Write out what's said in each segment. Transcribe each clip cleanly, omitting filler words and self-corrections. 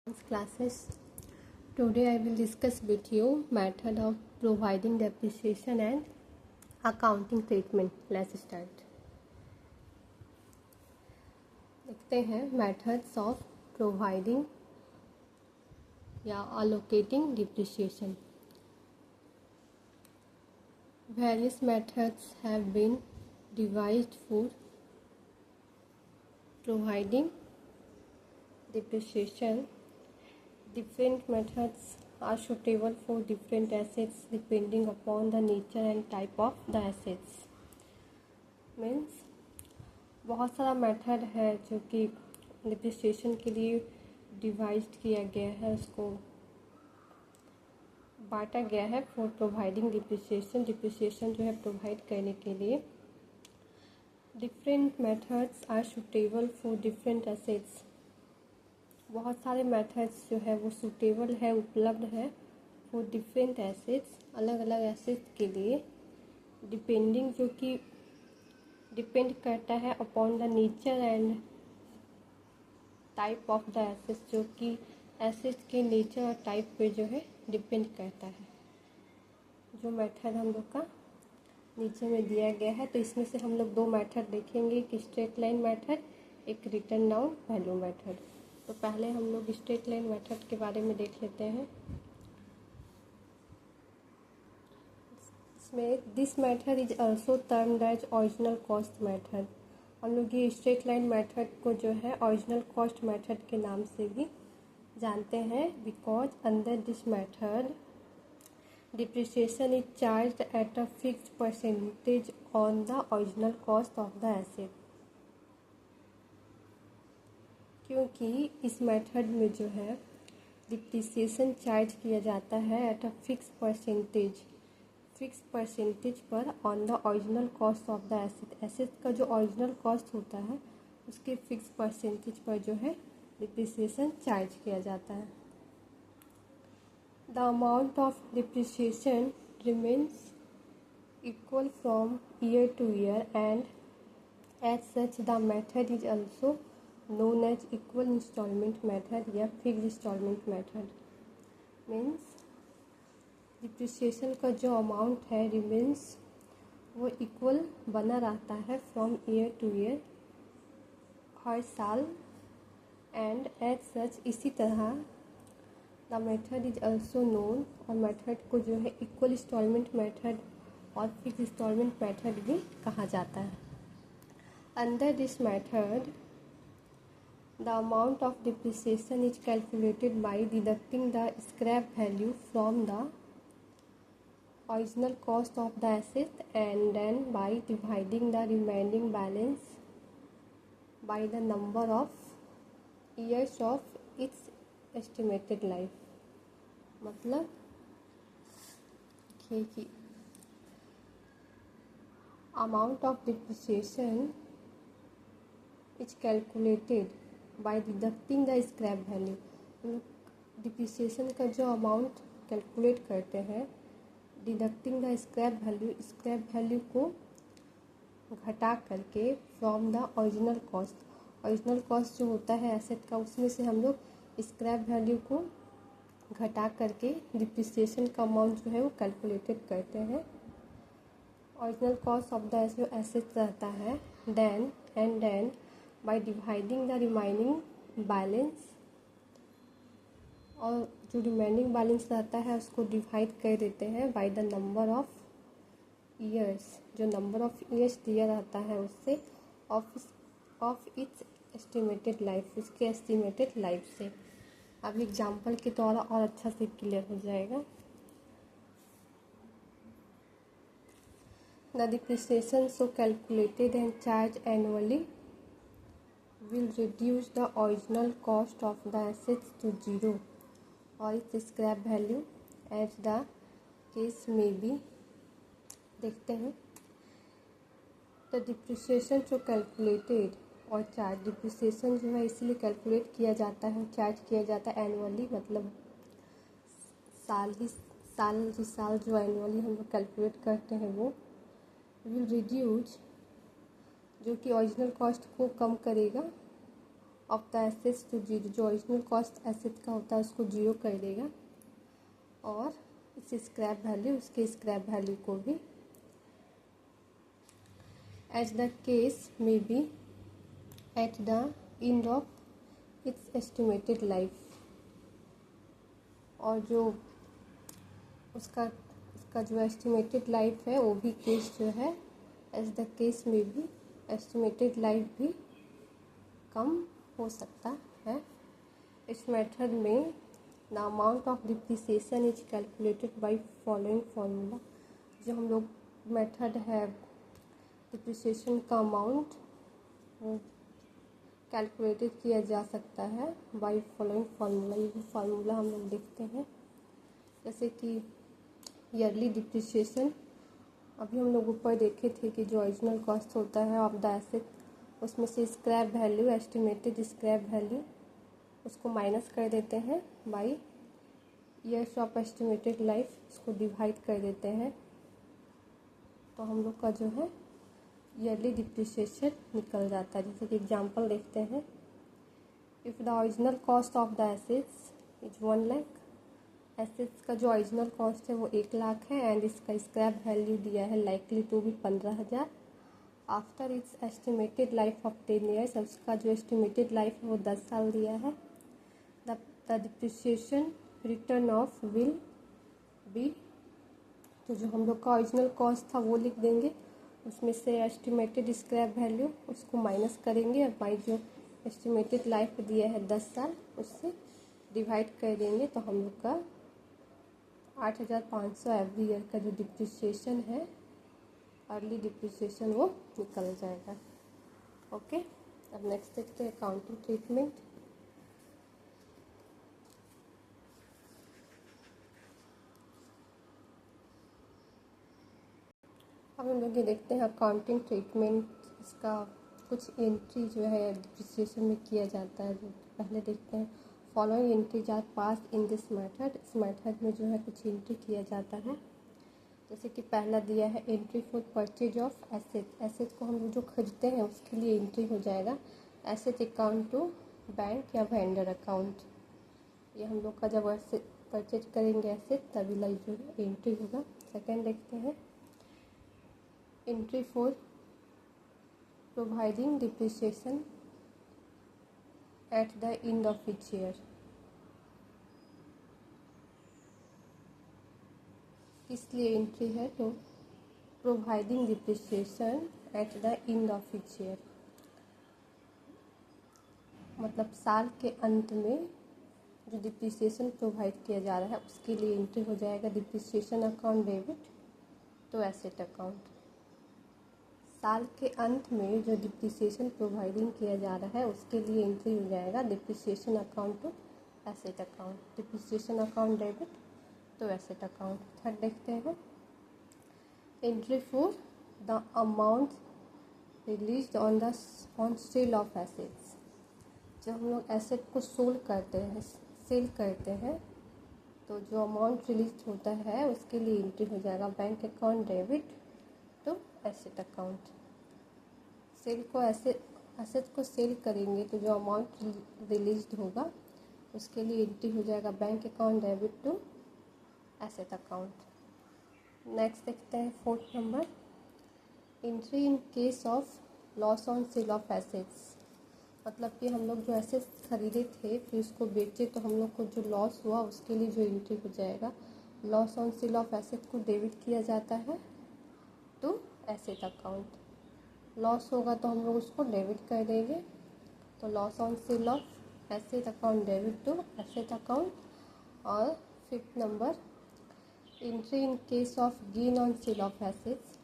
Classes. Today I will discuss with you method of providing depreciation and accounting treatment. Let's start. देखते हैं methods of providing या allocating depreciation. Various methods have been devised for providing depreciation. Different methods are suitable for different assets depending upon the nature and type of the assets. Means बहुत सारा method है जो कि depreciation के लिए devised किया गया है, उसको बांटा गया है फॉर प्रोवाइडिंग डिप्रिसिएशन जो है प्रोवाइड करने के लिए. Different methods are suitable for different assets. बहुत सारे मेथड्स जो है वो सूटेबल है, उपलब्ध है फॉर डिफरेंट एसेट्स, अलग अलग एसेट्स के लिए. डिपेंडिंग जो कि डिपेंड करता है upon the nature and type of the assets, जो कि एसेट्स के नेचर और टाइप पे जो है डिपेंड करता है. जो मेथड हम लोग का नीचे में दिया गया है, तो इसमें से हम लोग दो मेथड देखेंगे, एक स्ट्रेट लाइन मेथड, एक रिटर्न डाउन वैल्यू मेथड. तो पहले हम लोग स्ट्रेट लाइन मेथड के बारे में देख लेते हैं. इसमें this method is also termed as original cost method. हम लोग ये स्ट्रेट लाइन मेथड को जो है ओरिजिनल कॉस्ट मेथड के नाम से भी जानते हैं, because under this method depreciation is charged at a fixed percentage on the original cost of the asset. क्योंकि इस मेथड में जो है डिप्रिसिएशन चार्ज किया जाता है एट अ फिक्स परसेंटेज पर on the original cost of the asset. Asset का जो ओरिजिनल कॉस्ट होता है उसके फिक्स परसेंटेज पर जो है डिप्रिसिएशन चार्ज किया जाता है. The amount of depreciation remains equal from year to year and as such the method is also known as equal installment method या fixed installment method. Means depreciation का जो amount है रिमेन्स वो equal बना रहता है फ्रॉम ईयर टू ईयर, हर साल. And as सच इसी तरह the method is also known, और मेथड को जो है इक्वल इंस्टॉलमेंट मेथड और फिक्स इंस्टॉलमेंट मेथड भी कहा जाता है. Under this method the amount of depreciation is calculated by deducting the scrap value from the original cost of the asset and then by dividing the remaining balance by the number of years of its estimated life. मतलब कि amount of depreciation is calculated by deducting the scrap value. Depreciation का जो amount calculate करते हैं deducting the scrap value को घटा करके from the original cost. Original cost जो होता है एसेट का, उसमें से हम लोग स्क्रैप वैल्यू को घटा करके डिप्रिसिएशन का अमाउंट जो है वो कैलकुलेटेड करते हैं. ओरिजिनल कॉस्ट ऑफ द जो एसेट रहता है then by dividing the remaining balance, और जो रिमेनिंग बैलेंस रहता है उसको डिवाइड कर देते हैं by the number of years, जो नंबर ऑफ ईयर्स दिया रहता है उससे ऑफ इट्स एस्टिमेटेड लाइफ, उसके एस्टिमेटेड लाइफ से. अब एग्जांपल के द्वारा और अच्छा से क्लियर हो जाएगा. The depreciation so calculated and charge annually will reduce the original cost of the assets to zero or its scrap value as the case may be. देखते हैं. The depreciation जो कैलकुलेटेड और चार्ज, डिप्रिसिएशन जो है इसलिए calculate किया जाता है, चार्ज किया जाता है एनुअली, मतलब साल जो एनुअली हम लोग कैलकुलेट करते हैं वो विल रिड्यूस, जो कि ओरिजिनल कॉस्ट को कम करेगा of the assets to zero, जो ओरिजिनल कॉस्ट एसेट का होता है उसको जीरो कर देगा, और इस स्क्रैप वैल्यू, उसके स्क्रैप वैल्यू को भी एज द केस में be at the end of its estimated life, और जो उसका जो एस्टिमेटेड लाइफ है वो भी केस जो है एज द केस में भी एस्टिमेटेड लाइफ भी कम हो सकता है। इस मेथड में the amount of depreciation is calculated by following formula. जो हम लोग मेथड है डिप्रिसिएशन का अमाउंट वो कैलकुलेटेड किया जा सकता है बाय फॉलोइंग फार्मूला। ये फार्मूला हम लोग देखते हैं, जैसे कि ईयरली डिप्रिसिएशन अभी हम लोग ऊपर देखे थे कि जो ओरिजिनल कॉस्ट होता है ऑफ द एसेट, उसमें से scrap value, estimated scrap value, उसको माइनस कर देते हैं by years of estimated life, उसको डिवाइड कर देते हैं, तो हम लोग का जो है ईयरली डिप्रिसिएशन निकल जाता है। जैसे कि एग्जांपल देखते हैं, if the original cost of the assets is 1 lakh, assets का जो ओरिजिनल कॉस्ट है वो 1 लाख है, एंड इसका स्क्रैप वैल्यू दिया है लाइकली टू भी 15,000। After it's estimated life of 10 years, उसका जो एस्टिमेटेड लाइफ है वो 10 साल दिया है। The depreciation return of will be, तो जो हम लोग का ओरिजिनल कॉस्ट था वो लिख देंगे, उसमें से एस्टिमेटेड स्क्रैप वैल्यू उसको माइनस करेंगे, और बाई जो एस्टिमेटेड लाइफ दिया है 10 साल उससे डिवाइड कर देंगे, तो हम लोग का 8,500 एवरी ईयर का जो डिप्रिसिएशन है, अर्ली डिप्रिसिएशन, वो निकल जाएगा। ओके, अब नेक्स्ट देखते हैं अकाउंटिंग ट्रीटमेंट। अब हम लोग ये देखते हैं अकाउंटिंग ट्रीटमेंट, इसका कुछ एंट्री जो है डिप्रिसिएशन में किया जाता है। जो पहले देखते हैं, following entries are pass in this method, इस मेथड में जो है कुछ एंट्री किया जाता है। जैसे कि पहला दिया है entry for purchase of asset, asset को हम लोग जो खरीदते हैं उसके लिए एंट्री हो जाएगा एसेट अकाउंट टू बैंक या वेंडर अकाउंट। ये हम लोग का जब एसेट परचेज करेंगे एसेट तभी लाइक जो है एंट्री होगा। सेकेंड देखते हैं entry for providing depreciation eight the end of each year, इसलिए एंट्री है तो providing depreciation eight the end of each year, मतलब साल के अंत में जो डिप्रिसिएशन प्रोवाइड किया जा रहा है उसके लिए एंट्री हो जाएगा depreciation account debit to asset account. साल के अंत में जो डिप्रिसिएशन प्रोवाइडिंग किया जा रहा है उसके लिए एंट्री हो जाएगा depreciation account to asset account, depreciation account debit to asset account. Third देखते हैं entry for the amount released on sale of assets, जब हम लोग एसेट को सेल करते हैं तो जो अमाउंट रिलीज होता है उसके लिए एंट्री हो जाएगा bank account debit to asset account. Asset को सेल करेंगे तो जो अमाउंट रिलीज होगा उसके लिए एंट्री हो जाएगा bank account debit to asset account. Next देखते हैं fourth number entry in case of loss on sale of assets, मतलब कि हम लोग जो एसेट्स खरीदे थे फिर उसको बेचे तो हम लोग को जो लॉस हुआ उसके लिए जो एंट्री हो जाएगा loss on sale of asset को डेबिट किया जाता है टू एसेट अकाउंट। लॉस होगा तो हम लोग उसको डेबिट कर देंगे, तो loss on sale of asset account debit to asset account. और fifth number entry in case of gain on sale of assets,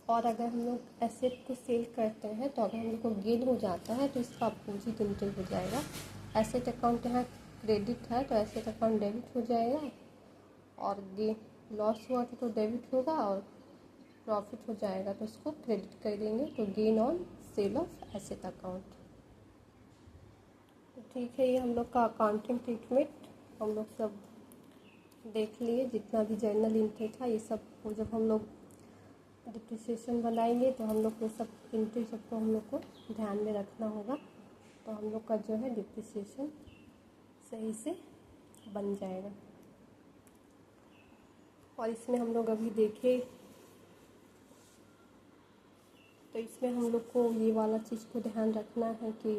और अगर हम लोग एसेट को सेल करते हैं तो अगर हम लोग को गेन हो जाता है तो इसका अपोजिट एंट्री हो जाएगा। एसेट अकाउंट यहाँ क्रेडिट है तो एसेट अकाउंट डेबिट हो जाएगा, और गेन लॉस हुआ तो डेबिट होगा, और प्रॉफिट हो जाएगा तो उसको क्रेडिट कर देंगे, तो gain on sale of asset account. तो ठीक है, ये हम लोग का अकाउंटिंग ट्रीटमेंट हम लोग सब देख लिए, जितना भी जर्नल एंट्री था ये सब वो जब हम लोग डिप्रिसिएशन बनाएंगे तो हम लोग ये सब एंट्री सबको हम लोग को ध्यान में रखना होगा। तो हम लोग का जो है डिप्रिसिएशन सही से बन जाएगा। और इसमें हम लोग अभी देखें तो इसमें हम लोग को ये वाला चीज़ को ध्यान रखना है कि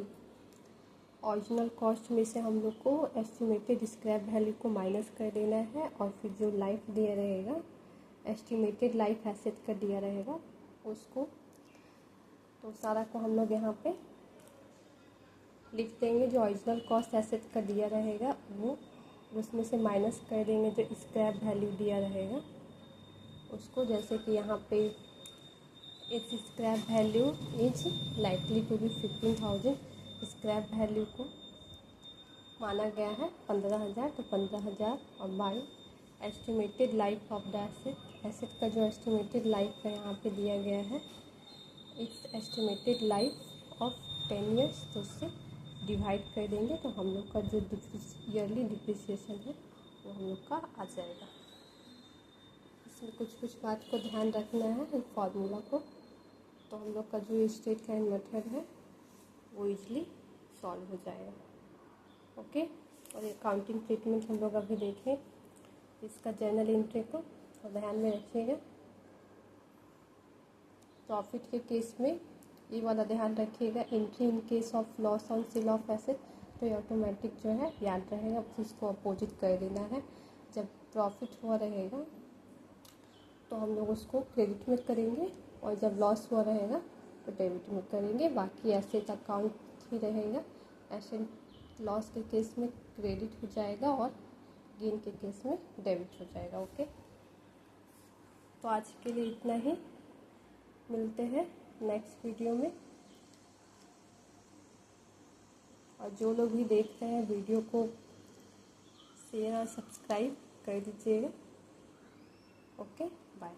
ओरिजिनल कॉस्ट में से हम लोग को एस्टिमेटेड स्क्रैप वैल्यू को माइनस कर देना है, और फिर जो लाइफ दिया रहेगा, एस्टिमेटेड लाइफ एसेट का दिया रहेगा उसको, तो सारा को हम लोग यहाँ पे लिख देंगे। जो ओरिजिनल कॉस्ट एसेट का दिया रहेगा वो उसमें से माइनस कर देंगे जो स्क्रैप वैल्यू दिया रहेगा उसको। जैसे कि यहाँ पे its scrap value is likely to be 15,000, scrap value को माना गया है 15,000, तो 15,000 और by estimated life of the asset, asset का जो एस्टिमेटेड लाइफ का यहाँ पे दिया गया है it's estimated life of 10 years, तो उससे डिवाइड कर देंगे तो हम लोग का जो ईयरली डिप्रिसिएशन है वो हम लोग का आ जाएगा। इसमें कुछ बात को ध्यान रखना है फॉर्मूला को, तो हम लोग का जो स्ट्रेट लाइन मेथड है वो इजली सॉल्व हो जाएगा। ओके, और अकाउंटिंग ट्रीटमेंट हम लोग अभी देखें इसका जर्नल एंट्री को, तो ध्यान में रखिएगा। प्रॉफिट के केस में ये वाला ध्यान रखिएगा, entry in case of loss on sale of asset, तो ये ऑटोमेटिक जो है याद रहेगा, उसको अपोजिट कर देना है। जब प्रॉफिट हुआ रहेगा तो हम लोग उसको क्रेडिट में करेंगे, और जब लॉस हुआ रहेगा तो डेबिट में करेंगे। बाकी एसेट अकाउंट ही रहेगा, एसेट लॉस के केस में क्रेडिट हो जाएगा और गेन के केस में डेबिट हो जाएगा। ओके, तो आज के लिए इतना ही, मिलते हैं नेक्स्ट वीडियो में। और जो लोग भी देख रहे हैं वीडियो को शेयर और सब्सक्राइब कर दीजिएगा। Okay, bye.